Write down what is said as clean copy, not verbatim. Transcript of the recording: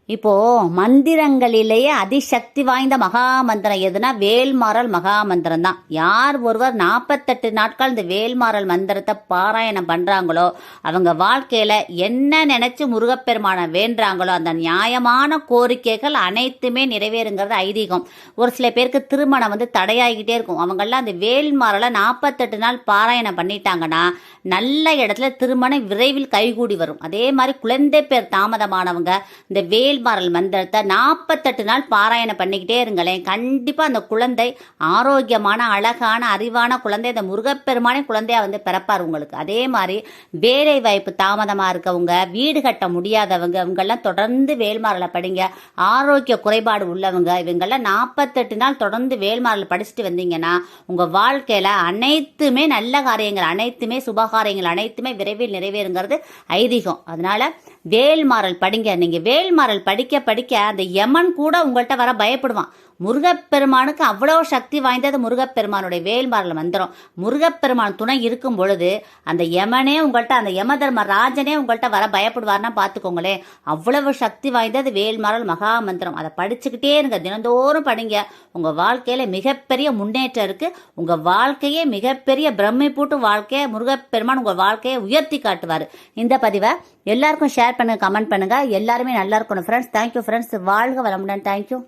இப்போ மந்திரங்களிலேயே அதிசக்தி வாய்ந்த மகா மந்திரம் எதுனா வேல்மாறல் மகா மந்திரம் தான். யார் ஒருவர் 48 நாட்கள் இந்த வேல்மாறல் மந்திரத்தை பாராயணம் பண்றாங்களோ அவங்க வாழ்க்கையில என்ன நினைச்சு முருகப்பெருமான வேண்டாங்களோ அந்த நியாயமான கோரிக்கைகள் அனைத்துமே நிறைவேறுங்கிறது ஐதீகம். ஒரு சில பேருக்கு திருமணம் தடையாகிட்டே இருக்கும். அவங்கெல்லாம் அந்த வேல்மாறலை 48 நாள் பாராயணம் பண்ணிட்டாங்கன்னா நல்ல இடத்துல திருமணம் விரைவில் கைகூடி வரும். அதே மாதிரி குழந்தை பேர் தாமதமானவங்க இந்த வேல்மாறல் மந்திரத்தை 48 நாள் பாராயணம் பண்ணிக்கிட்டே இருங்களேன். கண்டிப்பாக அந்த குழந்தை ஆரோக்கியமான அழகான அறிவான குழந்தை இந்த முருகப்பெருமானே குழந்தையா பிறப்பார் உங்களுக்கு. அதே மாதிரி வேலை வாய்ப்பு தாமதமாக இருக்கவங்க, வீடு கட்ட முடியாதவங்க, இவங்கெல்லாம் தொடர்ந்து வேல்மாறலை படிங்க. ஆரோக்கிய குறைபாடு உள்ளவங்க இவங்கெல்லாம் 48 நாள் தொடர்ந்து வேல்மாறல் படிச்சுட்டு வந்தீங்கன்னா உங்கள் வாழ்க்கையில் அனைத்துமே நல்ல காரியங்கள் அனைத்துமே சுபகாரியங்கள் அனைத்துமே விரைவில் நிறைவேறுங்கிறது ஐதீகம். அதனால வேல்மாறல் படிங்க. நீங்க வேல்மாறல் படிக்க படிக்க அந்த யமன் கூட உங்கள்கிட்ட வர பயப்படுவான். முருகப்பெருமானுக்கு அவ்வளோ சக்தி வாய்ந்தது முருகப்பெருமானுடைய வேல்மாறல் மந்திரம். முருகப்பெருமான் துணை இருக்கும் பொழுது அந்த யமனே உங்கள்கிட்ட, அந்த யம தர்ம ராஜனே உங்கள்கிட்ட வர பயப்படுவார்னா பார்த்துக்கோங்களேன். அவ்வளவு சக்தி வாய்ந்தது வேல்மாறல் மகா மந்திரம். அதை படிச்சுக்கிட்டே இருங்க, தினந்தோறும் படிங்க. உங்க வாழ்க்கையில மிகப்பெரிய முன்னேற்றம் இருக்கு. உங்க வாழ்க்கையே மிகப்பெரிய பிரம்மை பூட்டு வாழ்க்கையை முருகப்பெருமான் உங்க வாழ்க்கையை உயர்த்தி காட்டுவார். இந்த பதிவை எல்லாருக்கும் ஷேர் பண்ணுங்க, கமெண்ட் பண்ணுங்க. எல்லாருமே நல்லா இருக்கணும் ஃப்ரெண்ட்ஸ். Thank you friends. வாழ்க வளமுடன். தேங்க்யூ.